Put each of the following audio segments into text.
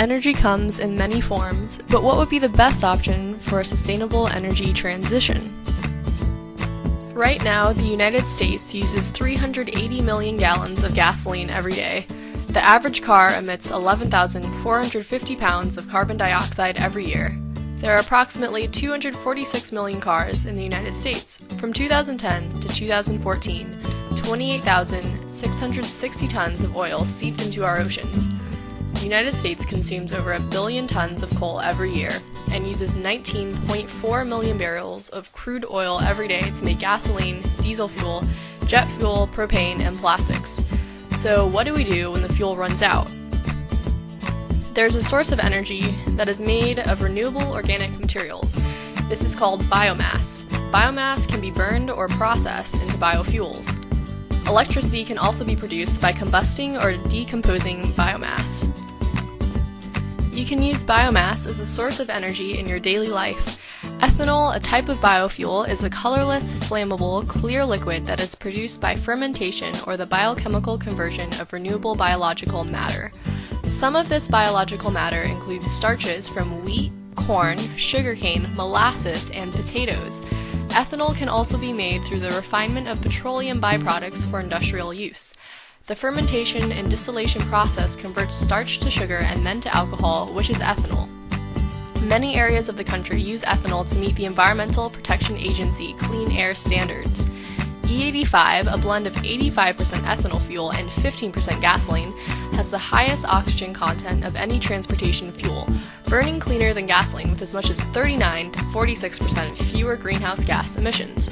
Energy comes in many forms, but what would be the best option for a sustainable energy transition? Right now, the United States uses 380 million gallons of gasoline every day. The average car emits 11,450 pounds of carbon dioxide every year. There are approximately 246 million cars in the United States. From 2010 to 2014, 28,660 tons of oil seeped into our oceans. The United States consumes over 1 billion tons of coal every year and uses 19.4 million barrels of crude oil every day to make gasoline, diesel fuel, jet fuel, propane, and plastics. So what do we do when the fuel runs out? There's a source of energy that is made of renewable organic materials. This is called biomass. Biomass can be burned or processed into biofuels. Electricity can also be produced by combusting or decomposing biomass. You can use biomass as a source of energy in your daily life. Ethanol, a type of biofuel, is a colorless, flammable, clear liquid that is produced by fermentation or the biochemical conversion of renewable biological matter. Some of this biological matter includes starches from wheat, corn, sugarcane, molasses, and potatoes. Ethanol can also be made through the refinement of petroleum byproducts for industrial use. The fermentation and distillation process converts starch to sugar and then to alcohol, which is ethanol. Many areas of the country use ethanol to meet the Environmental Protection Agency clean air standards. E85, a blend of 85% ethanol fuel and 15% gasoline, has the highest oxygen content of any transportation fuel, burning cleaner than gasoline with as much as 39 to 46% fewer greenhouse gas emissions.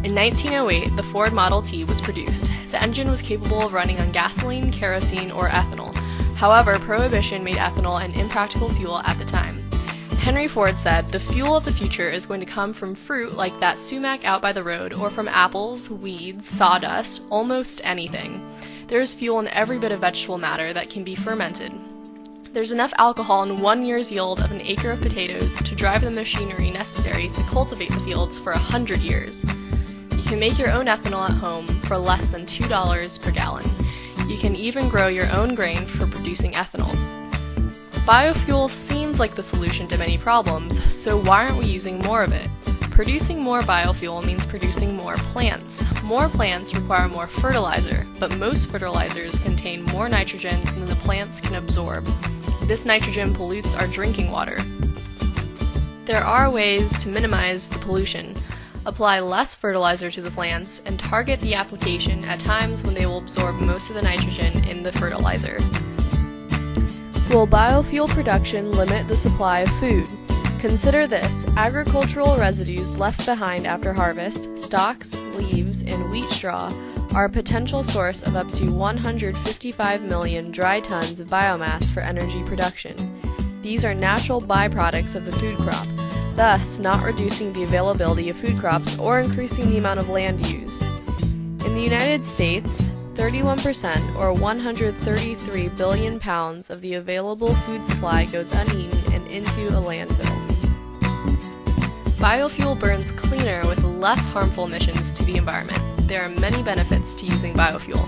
In 1908, the Ford Model T was produced. The engine was capable of running on gasoline, kerosene, or ethanol. However, Prohibition made ethanol an impractical fuel at the time. Henry Ford said, "The fuel of the future is going to come from fruit like that sumac out by the road, or from apples, weeds, sawdust, almost anything. There is fuel in every bit of vegetable matter that can be fermented. There's enough alcohol in 1 year's yield of an acre of potatoes to drive the machinery necessary to cultivate the fields for 100 years. You can make your own ethanol at home for less than $2 per gallon. You can even grow your own grain for producing ethanol." Biofuel seems like the solution to many problems, so why aren't we using more of it? Producing more biofuel means producing more plants. More plants require more fertilizer, but most fertilizers contain more nitrogen than the plants can absorb. This nitrogen pollutes our drinking water. There are ways to minimize the pollution. Apply less fertilizer to the plants and target the application at times when they will absorb most of the nitrogen in the fertilizer. Will biofuel production limit the supply of food? Consider this: agricultural residues left behind after harvest, stalks, leaves, and wheat straw are a potential source of up to 155 million dry tons of biomass for energy production. These are natural byproducts of the food crop, thus not reducing the availability of food crops or increasing the amount of land used. In the United States, 31% or 133 billion pounds of the available food supply goes uneaten and into a landfill. Biofuel burns cleaner with less harmful emissions to the environment. There are many benefits to using biofuel.